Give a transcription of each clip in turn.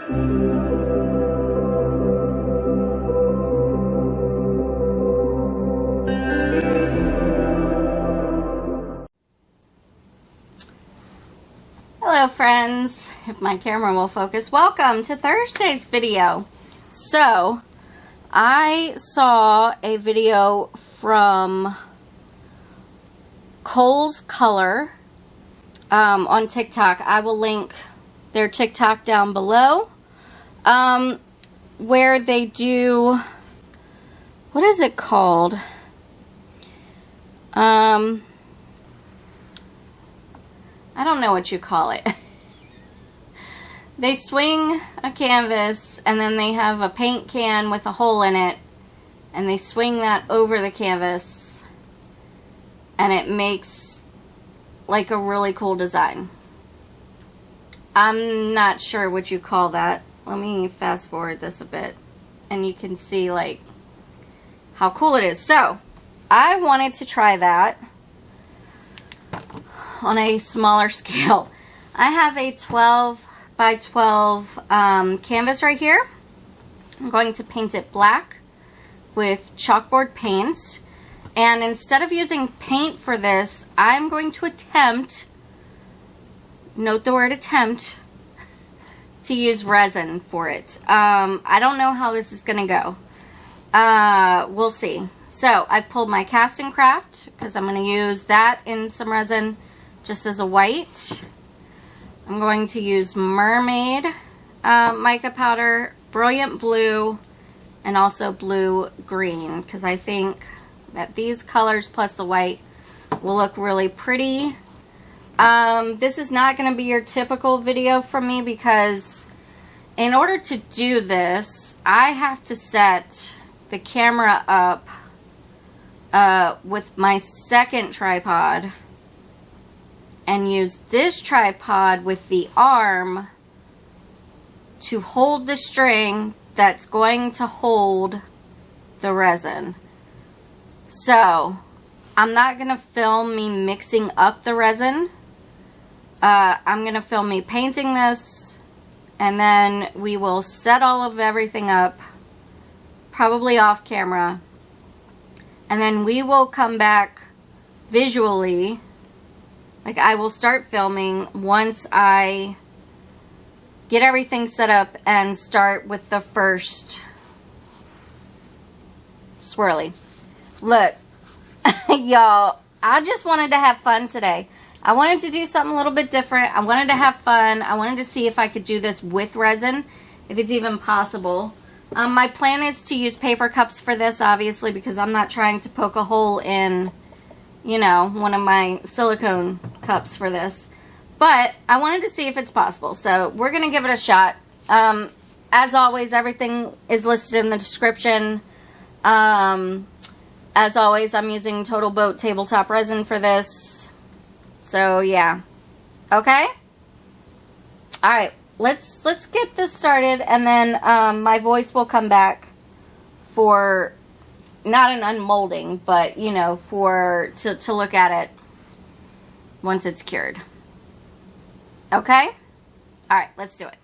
Hello friends, if my camera will focus, welcome to Thursday's video. So, I saw a video from Kohl's Color on TikTok. I will link their TikTok down below, where they do, what is it called? I don't know what you call it. They swing a canvas and then they have a paint can with a hole in it and they swing that over the canvas and it makes like a really cool design. I'm not sure what you call that. Let me fast forward this a bit and you can see like how cool it is. So I wanted to try that on a smaller scale. I have a 12 by 12 canvas right here. I'm going to paint it black with chalkboard paint, and instead of using paint for this, I'm going to attempt, note the word attempt, to use resin for it. I don't know how this is gonna go. We'll see. So I pulled my Cast and Craft because I'm going to use that in some resin just as a white. I'm going to use Mermaid mica powder, Brilliant Blue, and also Blue Green because I think that these colors plus the white will look really pretty. This is not going to be your typical video from me because in order to do this, I have to set the camera up with my second tripod and use this tripod with the arm to hold the string that's going to hold the resin. So I'm not going to film me mixing up the resin. I'm going to film me painting this, and then we will set all of everything up, probably off camera, and then we will come back visually. Like, I will start filming once I get everything set up and start with the first swirly. Look, y'all, I just wanted to have fun today. I wanted to do something a little bit different. I wanted to have fun. I wanted to see if I could do this with resin, if it's even possible. My plan is to use paper cups for this, obviously, because I'm not trying to poke a hole in, you know, one of my silicone cups for this. But I wanted to see if it's possible. So we're going to give it a shot. As always, everything is listed in the description. As always, I'm using Total Boat tabletop resin for this. So yeah. Okay? Alright. Let's get this started, and then my voice will come back for not an unmolding, but you know, for to look at it once it's cured. Okay? All right, let's do it.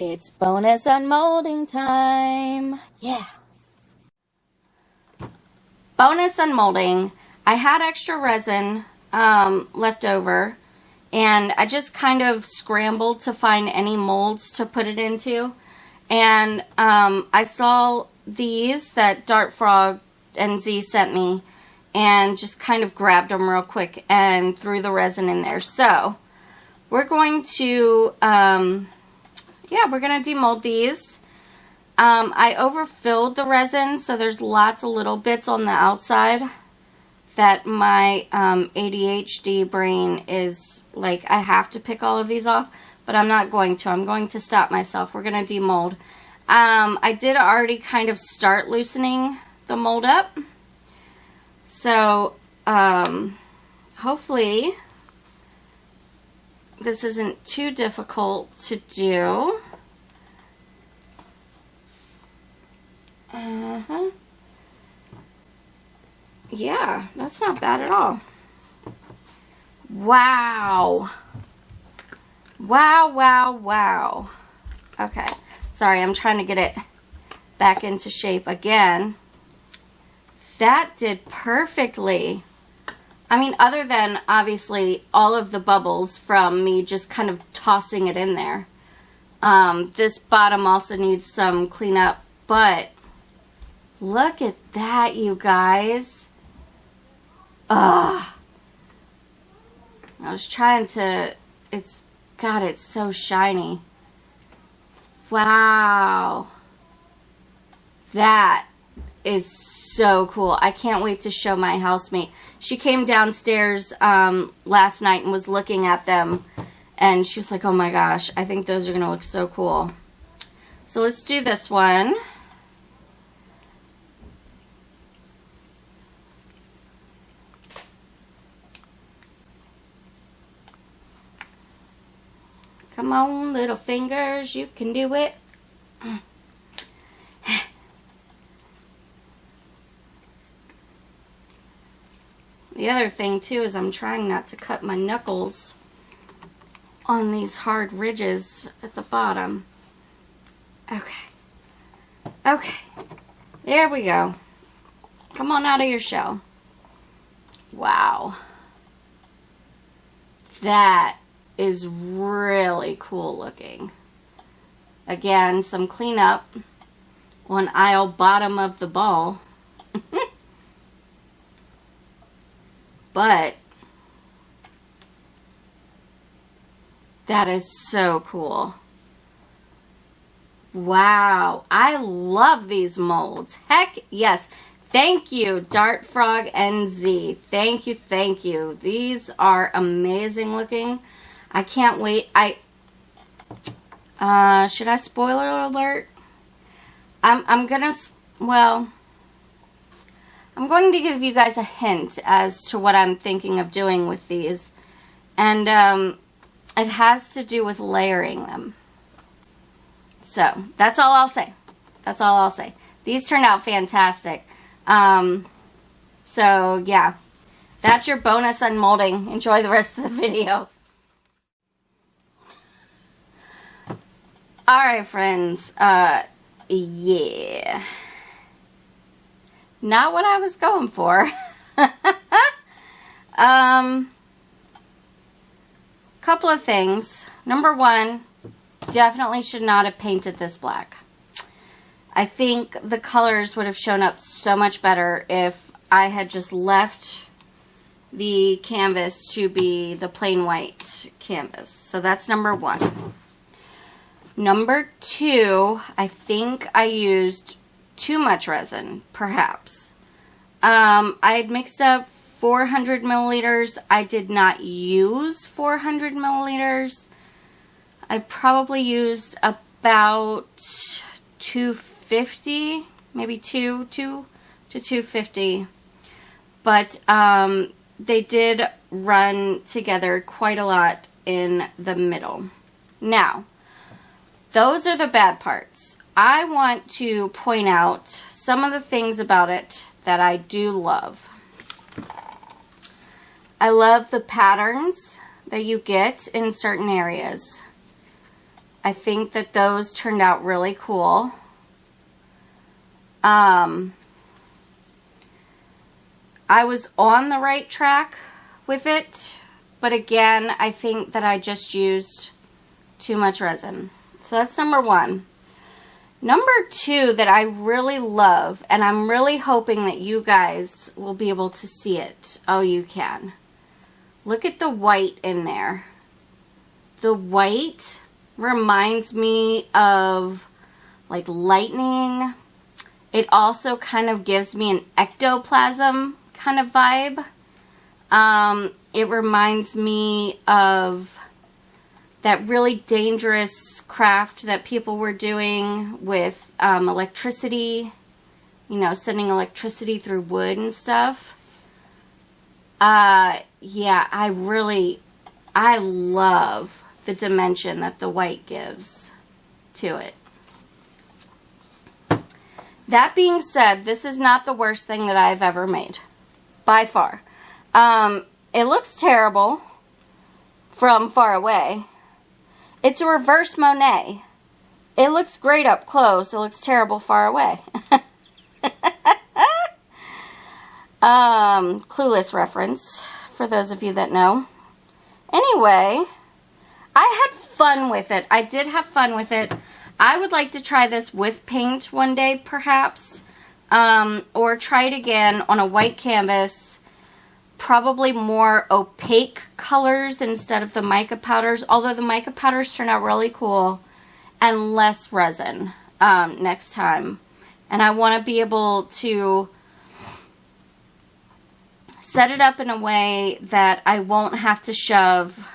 It's bonus unmolding time. Yeah. Bonus unmolding. I had extra resin left over, and I just kind of scrambled to find any molds to put it into. And I saw these that Dart Frog NZ sent me, and just kind of grabbed them real quick and threw the resin in there. So we're going to, we're going to demold these. I overfilled the resin, so there's lots of little bits on the outside that my ADHD brain is like, I have to pick all of these off, but I'm not going to. I'm going to stop myself. We're going to demold. I did already kind of start loosening the mold up. So, hopefully this isn't too difficult to do. Yeah, that's not bad at all. Wow. Wow, wow, wow. Okay. Sorry, I'm trying to get it back into shape again. That did perfectly. I mean, other than, obviously, all of the bubbles from me just kind of tossing it in there. This bottom also needs some cleanup, but look at that, you guys. Ugh. I was trying to, God, it's so shiny. Wow. That is so cool. I can't wait to show my housemate. She came downstairs last night and was looking at them, and she was like, oh my gosh, I think those are going to look so cool. So let's do this one. Come on, little fingers, you can do it. The other thing, too, is I'm trying not to cut my knuckles on these hard ridges at the bottom. Okay. Okay. There we go. Come on out of your shell. Wow. That is really cool looking. Again, some cleanup on aisle bottom of the ball. But that is so cool. Wow. I love these molds. Heck yes. Thank you, Dart Frog NZ. Thank you, thank you. These are amazing looking. I can't wait. Should I spoiler alert? I'm going to give you guys a hint as to what I'm thinking of doing with these. And it has to do with layering them. So, that's all I'll say. That's all I'll say. These turned out fantastic. So, yeah. That's your bonus unmolding. Enjoy the rest of the video. Alright, friends. Yeah. Not what I was going for. Couple of things. Number one, definitely should not have painted this black. I think the colors would have shown up so much better if I had just left the canvas to be the plain white canvas. So that's number one. Number two, I think I used too much resin, perhaps. I had mixed up 400 milliliters. I did not use 400 milliliters. I probably used about 250, maybe 2 to 250. But they did run together quite a lot in the middle. Now, those are the bad parts. I want to point out some of the things about it that I do love. I love the patterns that you get in certain areas. I think that those turned out really cool. I was on the right track with it, but again, I think that I just used too much resin. So that's number one. Number two that I really love, and I'm really hoping that you guys will be able to see it. Oh, you can. Look at the white in there. The white reminds me of like lightning. It also kind of gives me an ectoplasm kind of vibe. It reminds me of that really dangerous craft that people were doing with electricity, you know, sending electricity through wood and stuff. Yeah, I love the dimension that the white gives to it. That being said, this is not the worst thing that I've ever made, by far. It looks terrible from far away. It's a reverse Monet. It looks great up close. It looks terrible far away. Clueless reference, for those of you that know. Anyway, I had fun with it. I did have fun with it. I would like to try this with paint one day, perhaps. Or try it again on a white canvas. Probably more opaque colors instead of the mica powders. Although the mica powders turn out really cool. And less resin next time. And I want to be able to set it up in a way that I won't have to shove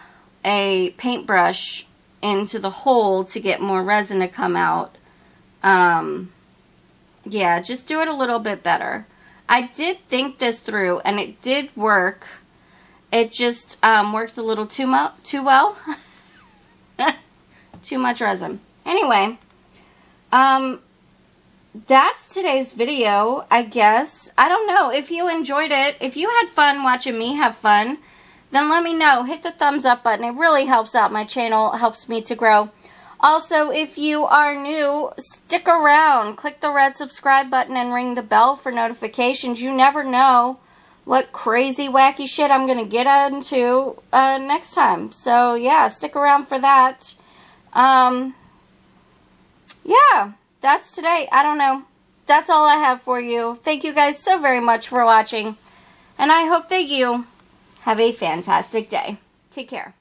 a paintbrush into the hole to get more resin to come out. Yeah, just do it a little bit better. I did think this through, and it did work. It just worked a little too well. Too much resin. Anyway, that's today's video, I guess. I don't know. If you enjoyed it, if you had fun watching me have fun, then let me know. Hit the thumbs up button. It really helps out my channel. It helps me to grow. Also, if you are new, stick around. Click the red subscribe button and ring the bell for notifications. You never know what crazy, wacky shit I'm going to get into next time. So, yeah, stick around for that. Yeah, that's today. I don't know. That's all I have for you. Thank you guys so very much for watching. And I hope that you have a fantastic day. Take care.